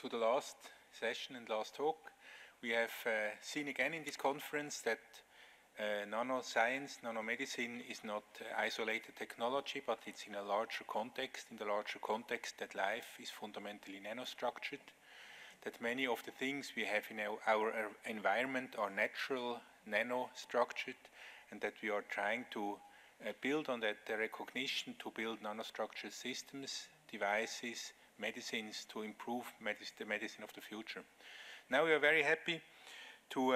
to the last session and last talk. We have seen again in this conference that nanoscience, nanomedicine is not isolated technology, but it's in a larger context, that life is fundamentally nanostructured, that many of the things we have in our environment are natural nanostructured, and that we are trying to build on that recognition to build nanostructured systems, devices, medicines to improve the medicine of the future. Now we are very happy to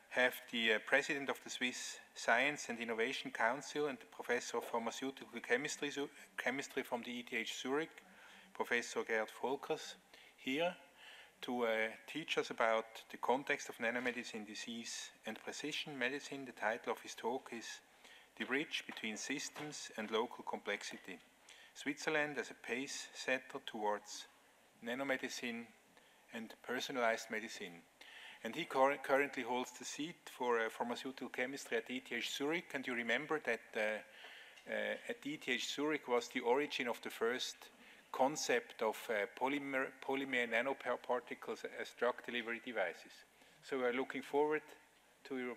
have the President of the Swiss Science and Innovation Council and the Professor of Pharmaceutical Chemistry from the ETH Zürich, Professor Gerd here to teach us about the context of nanomedicine, disease and precision medicine. The title of his talk is The Bridge Between Systems and Local Complexity. Switzerland as a pace setter towards nanomedicine and personalized medicine. And he currently holds the seat for pharmaceutical chemistry at ETH Zurich. And you remember that at ETH Zurich was the origin of the first concept of polymer nanoparticles as drug delivery devices. So we're looking forward to your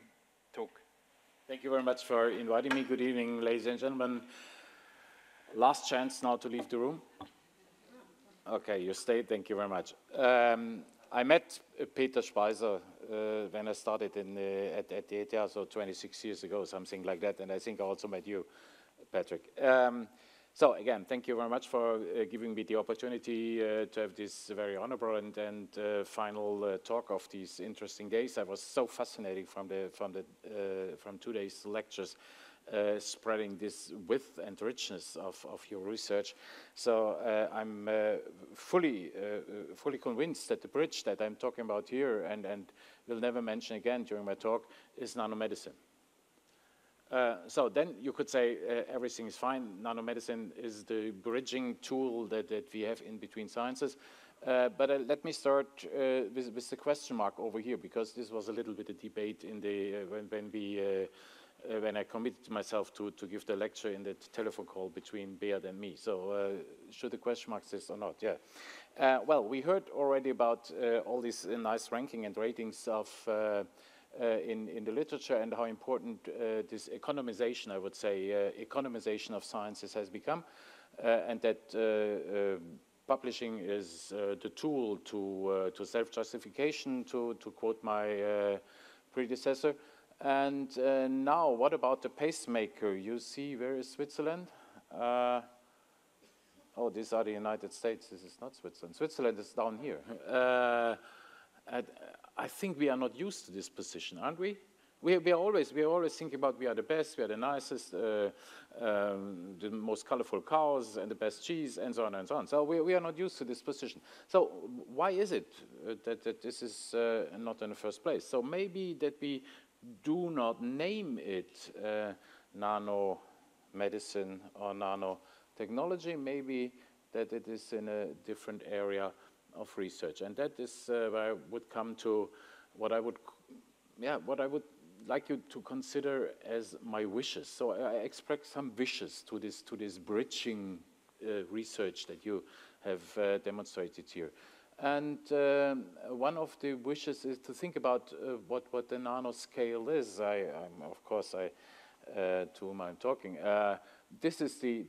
talk. Thank you very much for inviting me. Good evening, ladies and gentlemen. Last chance now to leave the room. Okay, you stayed. Thank you very much. I met Peter Speiser when I started at the ETH, so 26 years ago, something like that, and I think I also met you, Patrick. So again, thank you very much for giving me the opportunity to have this very honorable and final talk of these interesting days. I was so fascinated from today's lectures, spreading this width and richness of your research. So I'm fully convinced that the bridge that I'm talking about here and will never mention again during my talk is nanomedicine. So then you could say everything is fine. Nanomedicine is the bridging tool that we have in between sciences. But let me start with the question mark over here, because this was a little bit of debate in the when I committed myself to give the lecture in the telephone call between Gerd and me. So should the question mark exist or not? Yeah. Well, we heard already about all these nice ranking and ratings of in the literature and how important this economization, I would say, economization of sciences has become, and that publishing is the tool to self-justification, to quote my predecessor. And now, what about the pacemaker? You see, where is Switzerland? Oh, these are the United States. This is not Switzerland. Switzerland is down here. I think we are not used to this position, aren't we? We are always thinking about we are the best, we are the nicest, the most colorful cows and the best cheese, and so on and so on. So we are not used to this position. So why is it that this is not in the first place? So maybe that we do not name it nanomedicine or nanotechnology, maybe that it is in a different area of research. And that is where I would come to what I would like you to consider as my wishes. So I express some wishes to this bridging research that you have demonstrated here. And one of the wishes is to think about what the nanoscale is. To whom I'm talking. This is the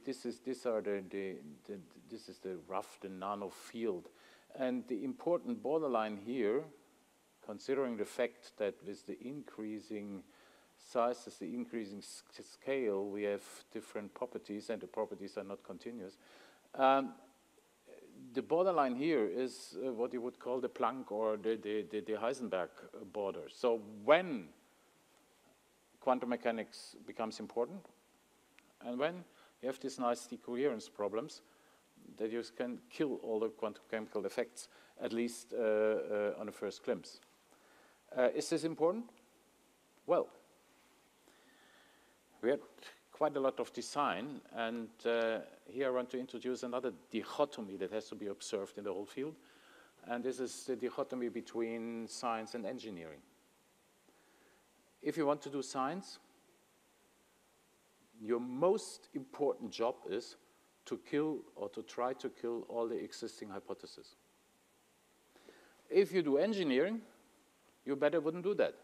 nano field, and the important borderline here, considering the fact that with the increasing sizes, the increasing scale, we have different properties, and the properties are not continuous. The borderline here is what you would call the Planck or the Heisenberg border. So when quantum mechanics becomes important, and when you have these nice decoherence problems, that you can kill all the quantum chemical effects, at least on a first glimpse. Is this important? Well, we had quite a lot of design, and here I want to introduce another dichotomy that has to be observed in the whole field, and this is the dichotomy between science and engineering. If you want to do science, your most important job is to kill or to try to kill all the existing hypotheses. if you do engineering, you better wouldn't do that.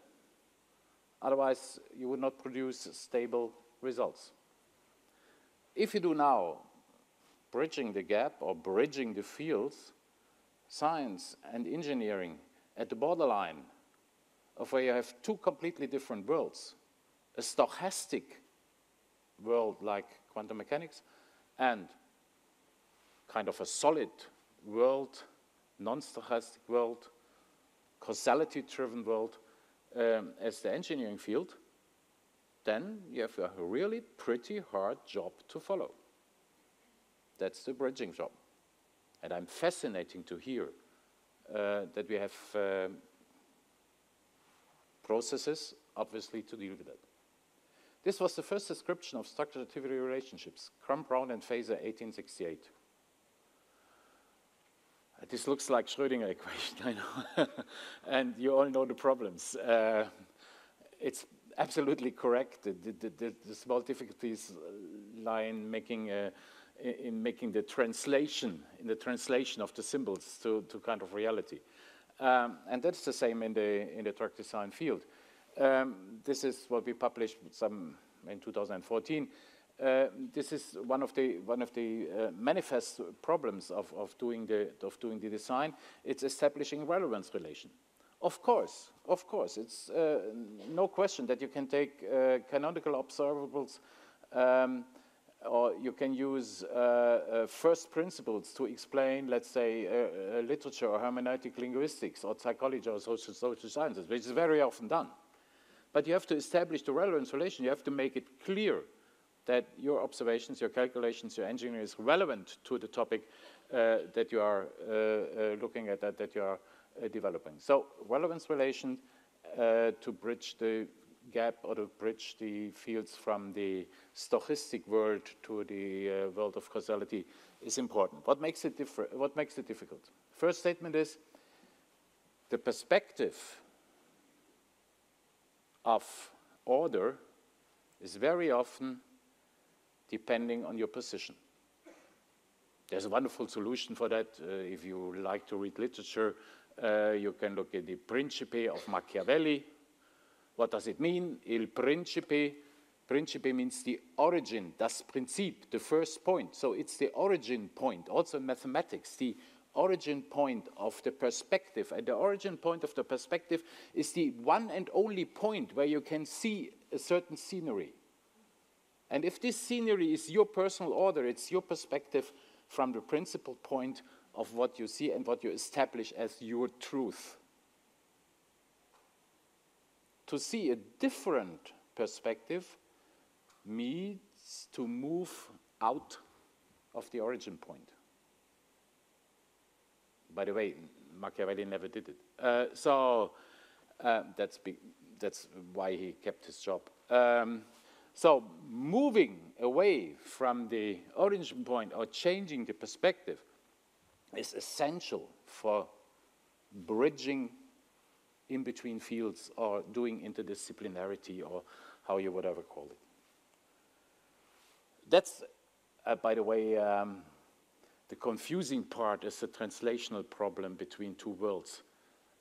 Otherwise, you would not produce stable results. If you do now bridging the gap or bridging the fields, science and engineering at the borderline of where you have two completely different worlds, a stochastic world like quantum mechanics and kind of a solid world, non-stochastic world, causality-driven world as the engineering field, then you have a really pretty hard job to follow. That's the bridging job. And I'm fascinating to hear that we have processes, obviously, to deal with that. This was the first description of structure-activity relationships, Crumb, Brown, and Fazer, 1868. This looks like Schrödinger equation, I know, and you all know the problems. It's absolutely correct. The small difficulties lie in making the translation, of the symbols to kind of reality. And that's the same in the drug design field. This is what we published in 2014. This is one of the manifest problems of doing the design. It's establishing relevance relation. Of course, it's no question that you can take canonical observables, or you can use first principles to explain, let's say, literature or hermeneutic linguistics or psychology or social sciences, which is very often done. But you have to establish the relevance relation. You have to make it clear that your observations, your calculations, your engineering is relevant to the topic that you are looking at, that you are developing. So relevance relation to bridge the gap or to bridge the fields from the stochastic world to the world of causality is important. What makes it different? What makes it difficult? First statement is the perspective of order is very often depending on your position. There's a wonderful solution for that. If you like to read literature, you can look at the Principe of Machiavelli. What does it mean? Il principe. Principe means the origin, das Prinzip, the first point. So it's the origin point, also in mathematics, the origin point of the perspective. And the origin point of the perspective is the one and only point where you can see a certain scenery. And if this scenery is your personal order, it's your perspective from the principal point of what you see and what you establish as your truth. To see a different perspective means to move out of the origin point. By the way, Machiavelli never did it. That's why he kept his job. So moving away from the origin point or changing the perspective is essential for bridging in between fields or doing interdisciplinarity or how you would ever call it. That's, by the way, the confusing part is the translational problem between two worlds,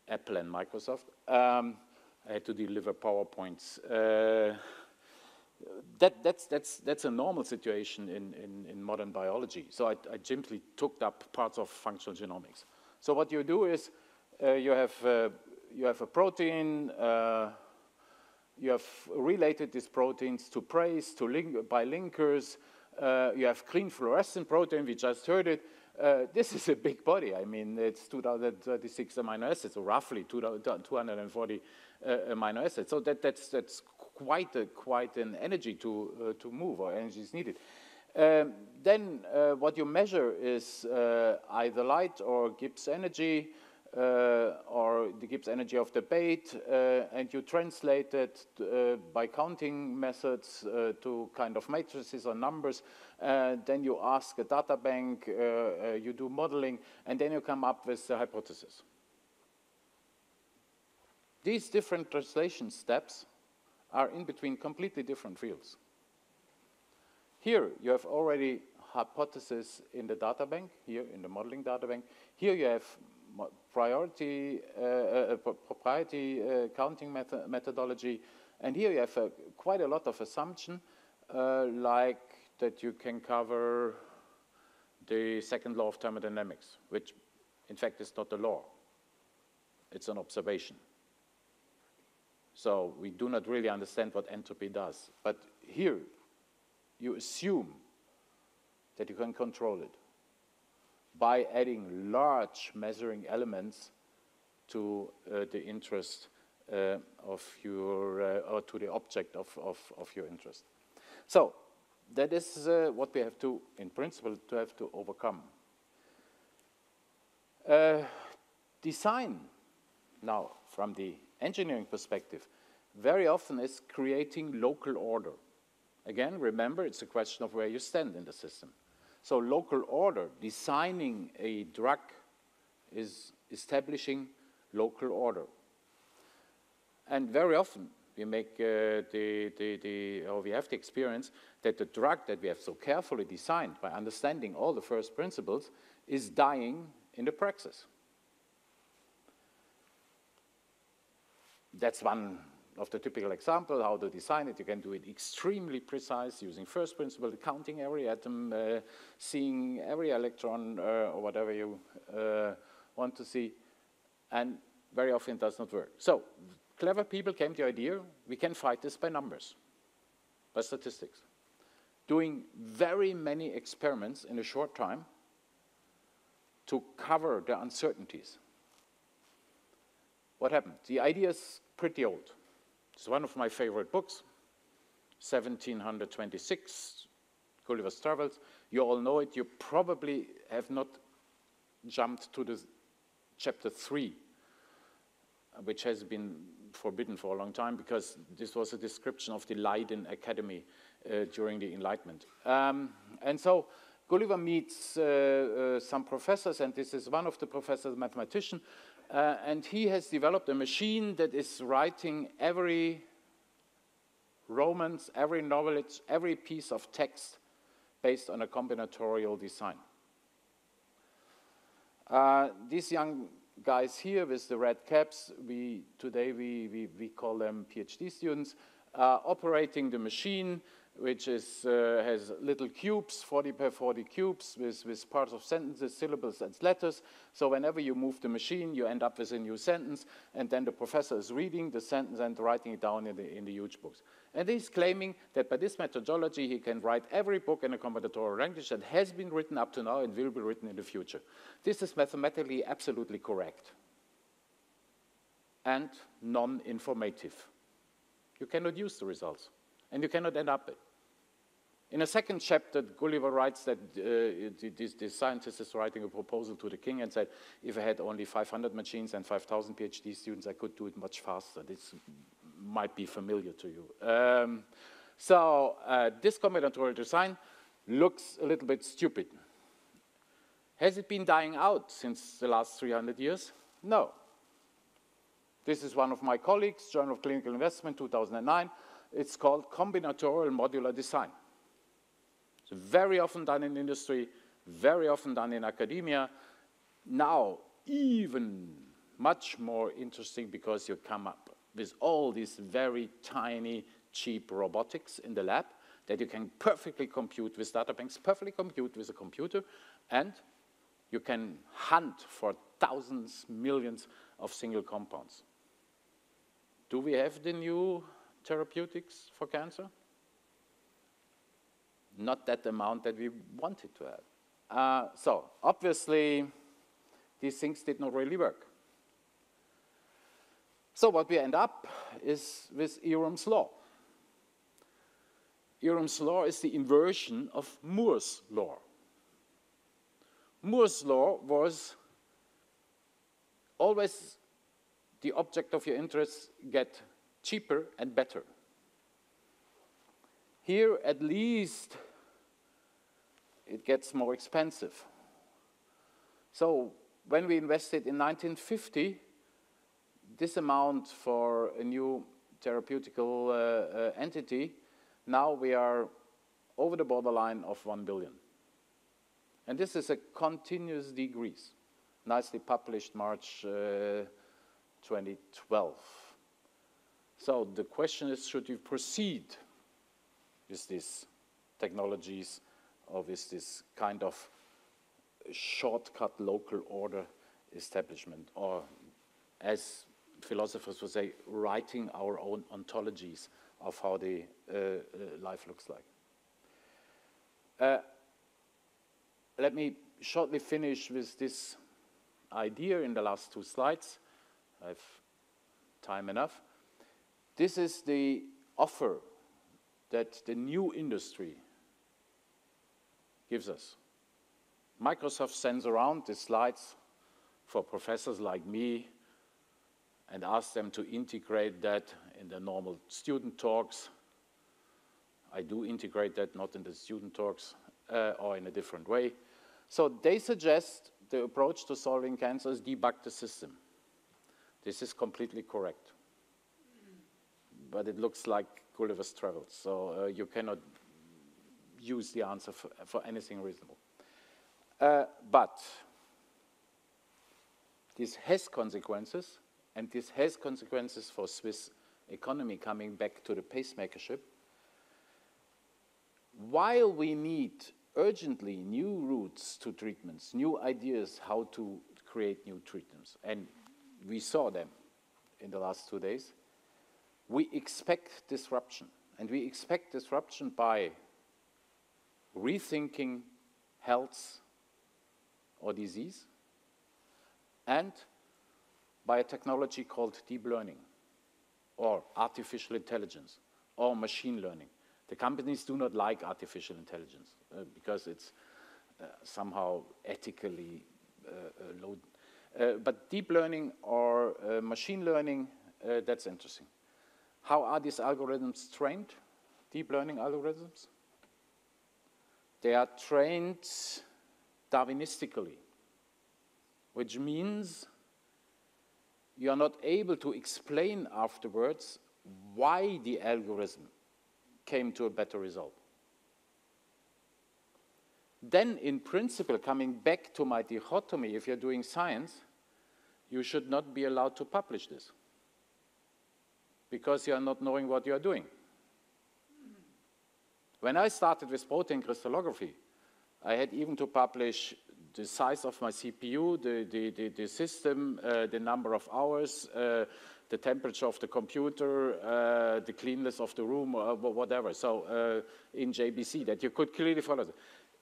Apple and Microsoft. I had to deliver PowerPoints. That's a normal situation in modern biology. So I simply took up parts of functional genomics. So what you do is you have a protein. You have related these proteins to praise by linkers. You have green fluorescent protein. We just heard it. This is a big body. I mean, it's 236 amino acids, or roughly 240 amino acids. So that's quite an energy to move, or energy is needed. Then what you measure is either light or Gibbs energy, or the Gibbs energy of the bait, and you translate it by counting methods to kind of matrices or numbers. Then you ask a data bank, you do modeling, and then you come up with the hypothesis. These different translation steps are in between completely different fields. Here you have already hypothesis in the data bank, here in the modeling data bank. Here you have proprietary counting methodology. And here you have quite a lot of assumption, like that you can cover the second law of thermodynamics, which in fact is not a law. It's an observation. So we do not really understand what entropy does. But here, you assume that you can control it by adding large measuring elements to the interest of your, or to the object of your interest. So that is what we have to, in principle, to have to overcome. Design, now from the engineering perspective, very often is creating local order. Again, remember, it's a question of where you stand in the system. So local order, designing a drug, is establishing local order. And very often we make or we have the experience that the drug that we have so carefully designed by understanding all the first principles is dying in the praxis. That's one of the typical example, how to design it. You can do it extremely precise using first principle, counting every atom, seeing every electron or whatever you want to see, and very often it does not work. So clever people came to the idea, we can fight this by numbers, by statistics. Doing very many experiments in a short time to cover the uncertainties. What happened? The idea is pretty old. It's one of my favorite books, 1726, Gulliver's Travels. You all know it. You probably have not jumped to the chapter 3, which has been forbidden for a long time because this was a description of the Leiden Academy during the Enlightenment. And so Gulliver meets some professors, and this is one of the professors, a mathematician, and he has developed a machine that is writing every romance, every novel, every piece of text based on a combinatorial design. These young guys here with the red caps, today we call them PhD students, operating the machine, which is, has little cubes, 40 by 40 cubes with parts of sentences, syllables, and letters. So whenever you move the machine, you end up with a new sentence, and then the professor is reading the sentence and writing it down in the huge books. And he's claiming that by this methodology, he can write every book in a combinatorial language that has been written up to now and will be written in the future. This is mathematically absolutely correct and non-informative. You cannot use the results, and you cannot end up it. In a second chapter, Gulliver writes that this scientist is writing a proposal to the king and said, if I had only 500 machines and 5,000 PhD students, I could do it much faster. This might be familiar to you. This combinatorial design looks a little bit stupid. Has it been dying out since the last 300 years? No. This is one of my colleagues, Journal of Clinical Investment, 2009. It's called Combinatorial Modular Design. It's very often done in industry, very often done in academia. Now, even much more interesting because you come up with all these very tiny, cheap robotics in the lab that you can perfectly compute with data banks, perfectly compute with a computer, and you can hunt for thousands, millions of single compounds. Do we have the new therapeutics for cancer? Not that amount that we wanted to have. So obviously, these things did not really work. So what we end up is with Ehrum's law. Ehrum's law is the inversion of Moore's law. Moore's law was always the object of your interest get cheaper and better. Here, at least, it gets more expensive. So when we invested in 1950, this amount for a new therapeutical entity, now we are over the borderline of 1 billion. And this is a continuous decrease. nicely published March 2012. So the question is, should you proceed with these technologies or with this kind of shortcut local order establishment, or as philosophers would say, writing our own ontologies of how the life looks like. Let me shortly finish with this idea in the last 2 slides. I have time enough. This is the offer that the new industry gives us. Microsoft sends around the slides for professors like me and asks them to integrate that in the normal student talks. I do integrate that, not in the student talks or in a different way. So they suggest the approach to solving cancer is debug the system. This is completely correct. But it looks like Gulliver's Travels, so you cannot use the answer for anything reasonable. But this has consequences, and this has consequences for Swiss economy, coming back to the pacemakership. While we need urgently new routes to treatments, new ideas how to create new treatments, and we saw them in the last 2 days, we expect disruption. And we expect disruption by rethinking health or disease, and by a technology called deep learning, or artificial intelligence, or machine learning. The companies do not like artificial intelligence because it's somehow ethically low. But deep learning or machine learning, that's interesting. How are these algorithms trained, deep learning algorithms? They are trained Darwinistically, which means you are not able to explain afterwards why the algorithm came to a better result. Then, in principle, coming back to my dichotomy, if you're doing science, you should not be allowed to publish this, because you are not knowing what you are doing. When I started with protein crystallography, I had even to publish the size of my CPU, the system, the number of hours, the temperature of the computer, the cleanliness of the room, or whatever. So in JBC, that you could clearly follow that.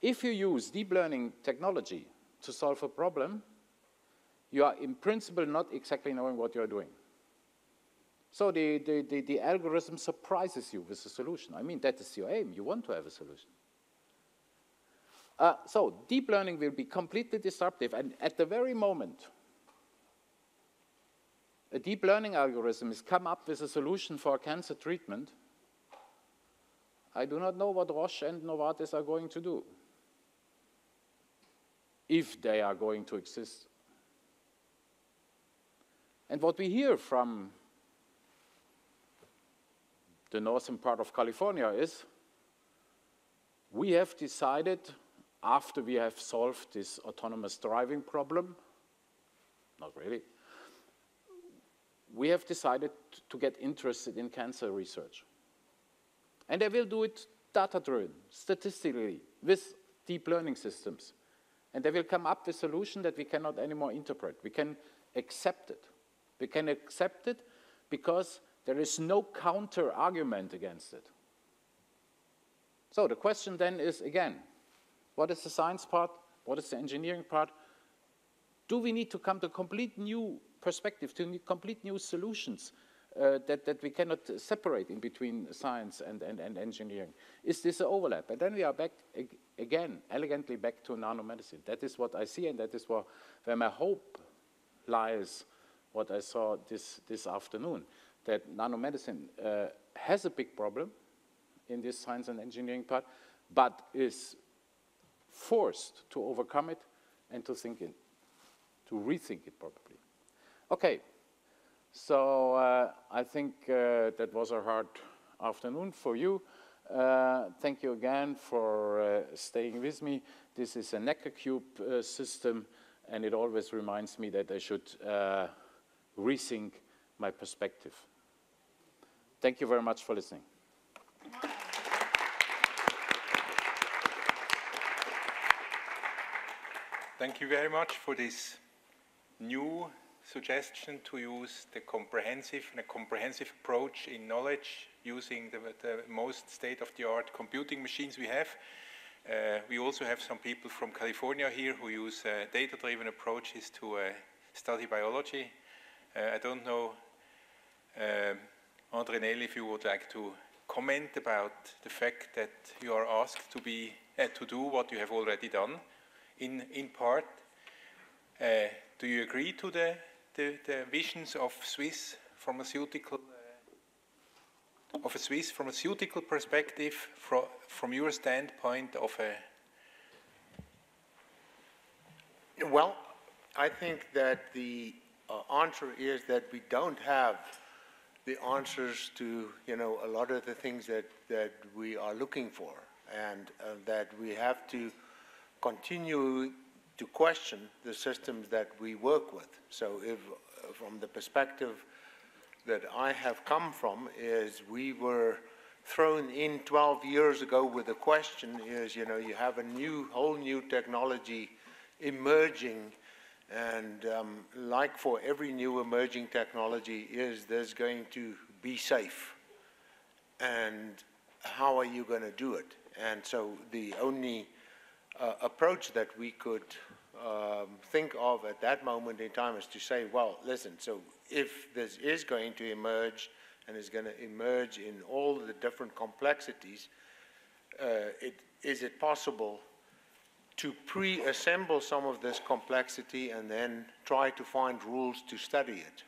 If you use deep learning technology to solve a problem, you are in principle not exactly knowing what you're doing. So the algorithm surprises you with a solution. I mean, that is your aim. You want to have a solution. So deep learning will be completely disruptive, and at the very moment a deep learning algorithm has come up with a solution for a cancer treatment, I do not know what Roche and Novartis are going to do, if they are going to exist. And what we hear from the northern part of California is, we have decided, after we have solved this autonomous driving problem, not really, we have decided to get interested in cancer research. And they will do it data-driven, statistically, with deep learning systems. And they will come up with a solution that we cannot anymore interpret. We can accept it. We can accept it because there is no counter-argument against it. So the question then is, again, what is the science part? What is the engineering part? Do we need to come to a complete new perspective, to complete new solutions that we cannot separate in between science and engineering? Is this an overlap? And then we are back again, elegantly back to nanomedicine. That is what I see, and that is where my hope lies, what I saw this afternoon, that nanomedicine has a big problem in this science and engineering part, but is forced to overcome it and to rethink it probably. Okay, so I think that was a hard afternoon for you. Thank you again for staying with me. This is a Necker cube system and it always reminds me that I should rethink my perspective. Thank you very much for listening. Thank you very much for this new suggestion to use the comprehensive approach in knowledge using the most state-of-the-art computing machines we have. We also have some people from California here who use data-driven approaches to study biology. I don't know, André Nel, if you would like to comment about the fact that you are asked to do what you have already done in part. Do you agree to the visions of Swiss pharmaceutical, of a Swiss pharmaceutical perspective from your standpoint of a... Well, I think that the answer is that we don't have the answers to, you know, a lot of the things that we are looking for, and that we have to continue to question the systems that we work with. So if, from the perspective that I have come from, is we were thrown in 12 years ago with the question is, you know, you have a whole new technology emerging, and like for every new emerging technology, is this going to be safe? And how are you going to do it? And so the only approach that we could think of at that moment in time is to say, well, listen, so if this is going to emerge and is going to emerge in all the different complexities, is it possible to pre-assemble some of this complexity and then try to find rules to study it?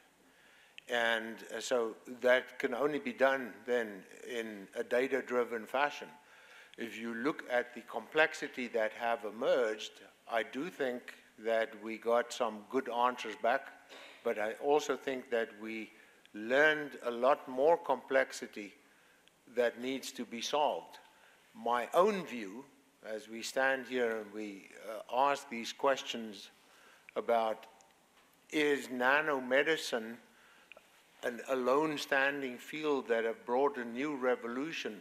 And so that can only be done then in a data-driven fashion. If you look at the complexity that have emerged, I do think that we got some good answers back, but I also think that we learned a lot more complexity that needs to be solved. My own view, as we stand here and we ask these questions about, is nanomedicine an alone-standing field that have brought a new revolution?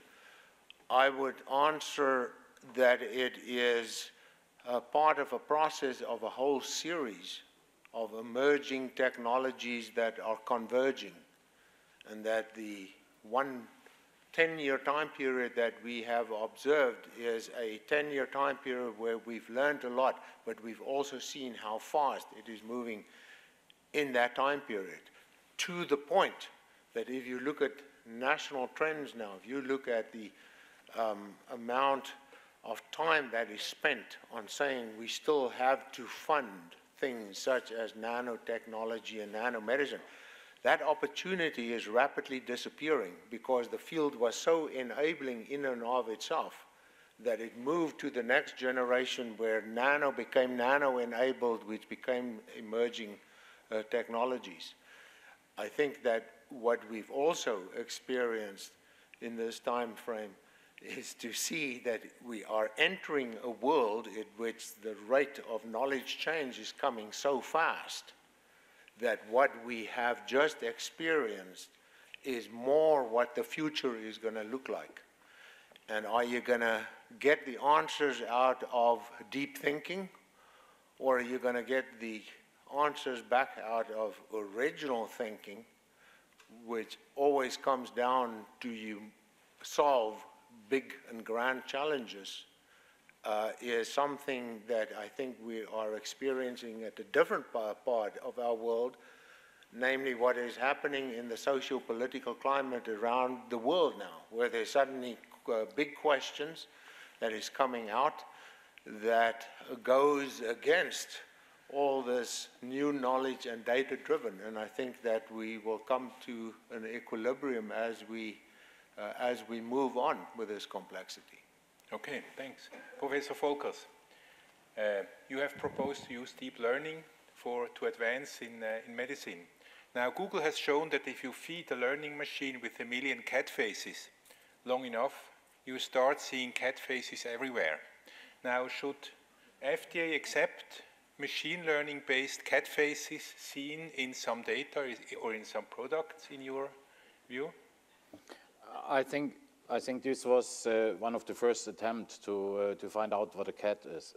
I would answer that it is part of a process of a whole series of emerging technologies that are converging, and that the 10-year time period that we have observed is a 10-year time period where we've learned a lot, but we've also seen how fast it is moving in that time period, to the point that if you look at national trends now, if you look at the amount of time that is spent on saying we still have to fund things such as nanotechnology and nanomedicine, that opportunity is rapidly disappearing because the field was so enabling in and of itself that it moved to the next generation where nano became nano-enabled, which became emerging technologies. I think that what we've also experienced in this time frame is to see that we are entering a world in which the rate of knowledge change is coming so fast that what we have just experienced is more what the future is going to look like. And are you going to get the answers out of deep thinking, or are you going to get the answers back out of original thinking, which always comes down to you solve big and grand challenges, is something that I think we are experiencing at a different part of our world, namely what is happening in the socio-political climate around the world now, where there's suddenly big questions that is coming out that goes against all this new knowledge and data-driven. And I think that we will come to an equilibrium as we move on with this complexity. Okay, thanks. Professor Volkers, you have proposed to use deep learning to advance in medicine. Now, Google has shown that if you feed a learning machine with 1 million cat faces long enough, you start seeing cat faces everywhere. Now, should FDA accept machine learning-based cat faces seen in some data or in some products in your view? I think this was one of the first attempts to find out what a cat is.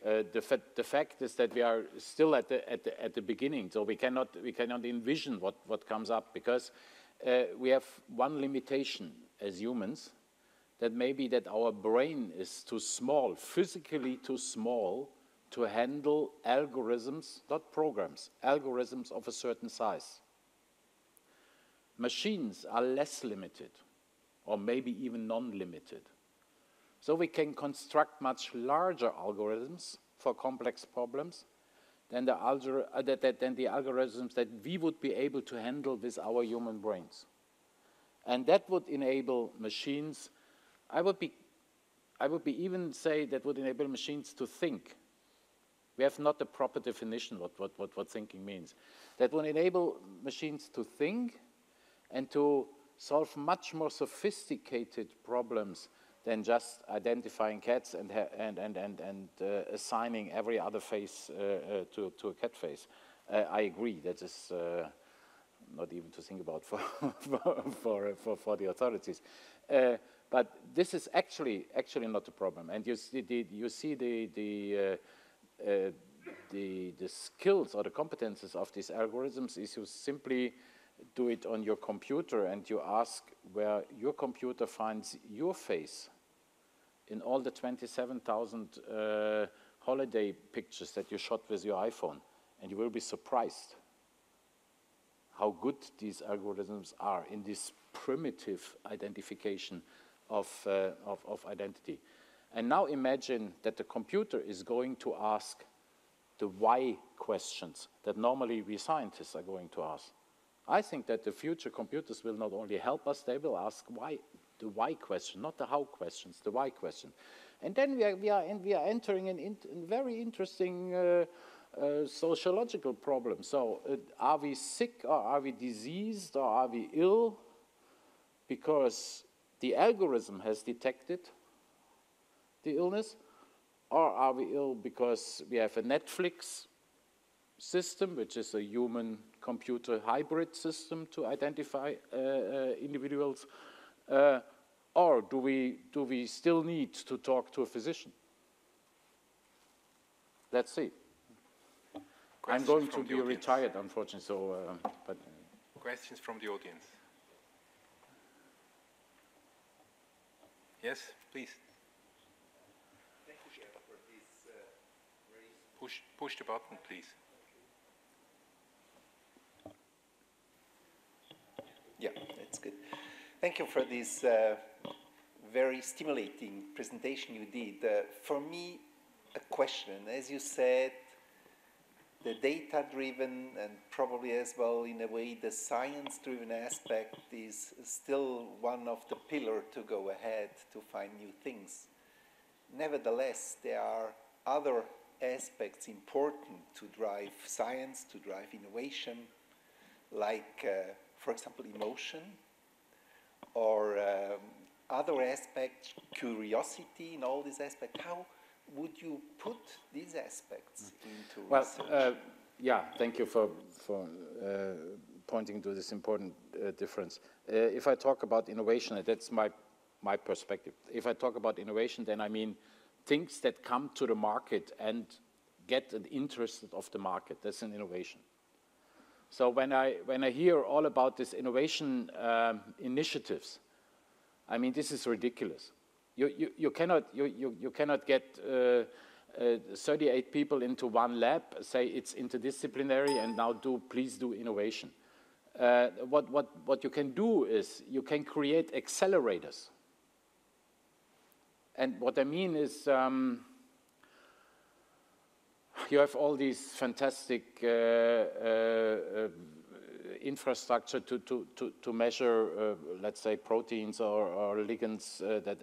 The fact is that we are still at the beginning, so we cannot envision what comes up, because we have one limitation as humans, that maybe that our brain is too small, physically too small, to handle algorithms, not programs, algorithms of a certain size. Machines are less limited, or maybe even non-limited. So we can construct much larger algorithms for complex problems than the algorithms that we would be able to handle with our human brains. And that would enable machines, I would even say that would enable machines to think. We have not a proper definition what thinking means. That would enable machines to think and to solve much more sophisticated problems than just identifying cats and assigning every other face to a cat face. I agree, that is not even to think about for the authorities. But this is actually not a problem. And you see the skills or the competences of these algorithms is you simply do it on your computer and you ask where your computer finds your face in all the 27,000 holiday pictures that you shot with your iPhone, and you will be surprised how good these algorithms are in this primitive identification of identity. And now imagine that the computer is going to ask the why questions that normally we scientists are going to ask. I think that the future computers will not only help us, they will ask why, the why question, not the how questions, the why question. And then we are entering a very interesting sociological problem. So are we sick, or are we diseased, or are we ill because the algorithm has detected the illness, or are we ill because we have a Netflix system, which is a human-computer hybrid system to identify individuals, or do we still need to talk to a physician? Let's see. I'm going to be retired, unfortunately. So, but questions from the audience? Yes, please. Thank you, Gerd, for this very... Push the button, please. Yeah, that's good. Thank you for this very stimulating presentation you did. For me, a question. As you said, the data-driven and probably as well, in a way, the science-driven aspect is still one of the pillars to go ahead to find new things. Nevertheless, there are other aspects important to drive science, to drive innovation, like, for example, emotion, or other aspects, curiosity in all these aspects. How would you put these aspects into research? Yeah, thank you for pointing to this important difference. If I talk about innovation, that's my perspective. If I talk about innovation, then I mean things that come to the market and get an interest of the market. That's an innovation. So when I hear all about this innovation initiatives, I mean, this is ridiculous. You cannot get 38 people into one lab, say it's interdisciplinary, and now please do innovation. What you can do is you can create accelerators. And what I mean is you have all these fantastic infrastructure to measure, let's say, proteins or ligands that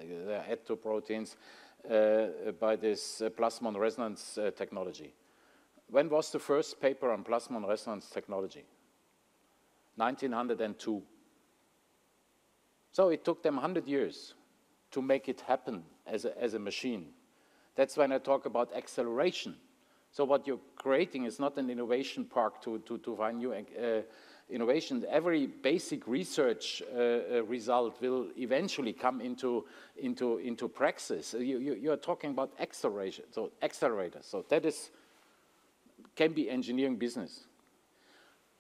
add to proteins by this plasmon resonance technology. When was the first paper on plasmon resonance technology? 1902. So it took them 100 years to make it happen as a machine. That's when I talk about acceleration. So what you're creating is not an innovation park to find new innovation. Every basic research result will eventually come into praxis. You're talking about acceleration, so accelerators. So that can be engineering business.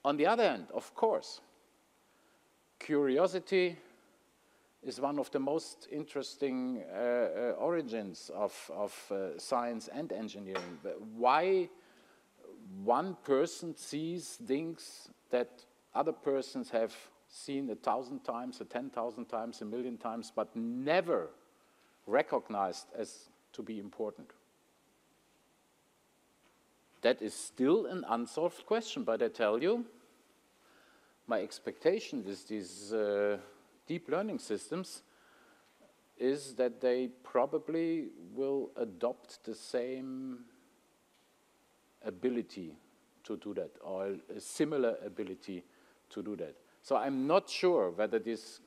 On the other hand, of course, curiosity is one of the most interesting origins of science and engineering. Why one person sees things that other persons have seen 1,000 times, 10,000 times, 1,000,000 times, but never recognized as to be important. That is still an unsolved question, but I tell you, my expectation with these deep learning systems is that they probably will adopt the same ability to do that, or a similar ability to do that. So I'm not sure whether this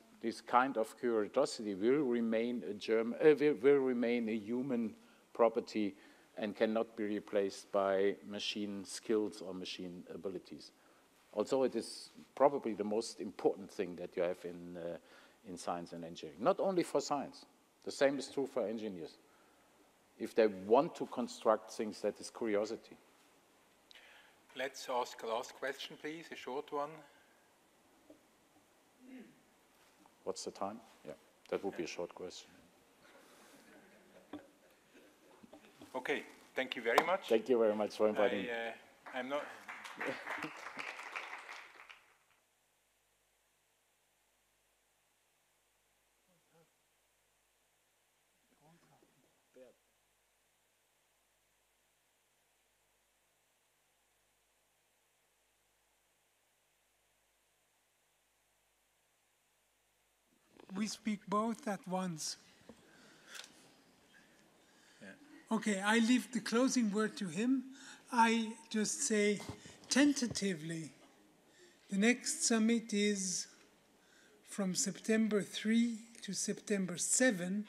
kind of curiosity will remain a human property and cannot be replaced by machine skills or machine abilities. Also, it is probably the most important thing that you have in science and engineering. Not only for science, the same is true for engineers. If they want to construct things, that is curiosity. Let's ask a last question, please, a short one. What's the time? Yeah, that would be a short question. Okay, thank you very much. Thank you very much for inviting me. I'm not... We speak both at once. Yeah. Okay, I leave the closing word to him. I just say tentatively, the next summit is from September 3 to September 7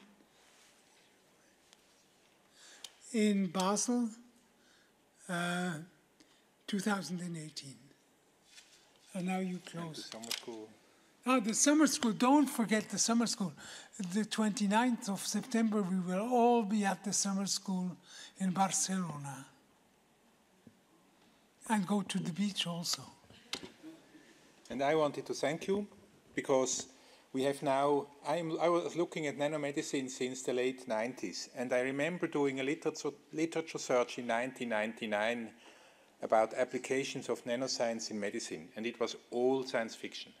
in Basel, 2018. And now you close. And the summer school. The summer school, don't forget the summer school. The 29th of September, we will all be at the summer school in Barcelona. And go to the beach also. And I wanted to thank you, because we have now, I was looking at nanomedicine since the late 90s, and I remember doing a literature search in 1999 about applications of nanoscience in medicine, and it was all science fiction.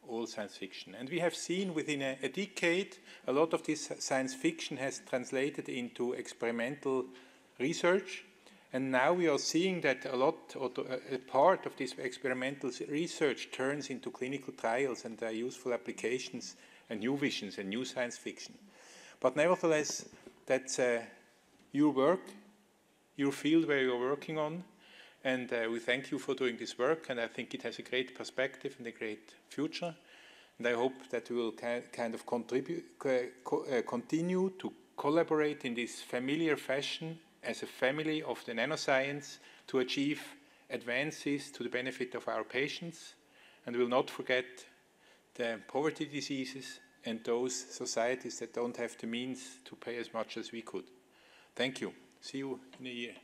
All science fiction. And we have seen within a decade, a lot of this science fiction has translated into experimental research. And now we are seeing that a lot, or a part of this experimental research turns into clinical trials and useful applications and new visions and new science fiction. But nevertheless, that's your work, your field where you're working on. And we thank you for doing this work, and I think it has a great perspective and a great future. And I hope that we will kind of continue to collaborate in this familiar fashion as a family of the nanoscience to achieve advances to the benefit of our patients. And we will not forget the poverty diseases and those societies that don't have the means to pay as much as we could. Thank you. See you in a year.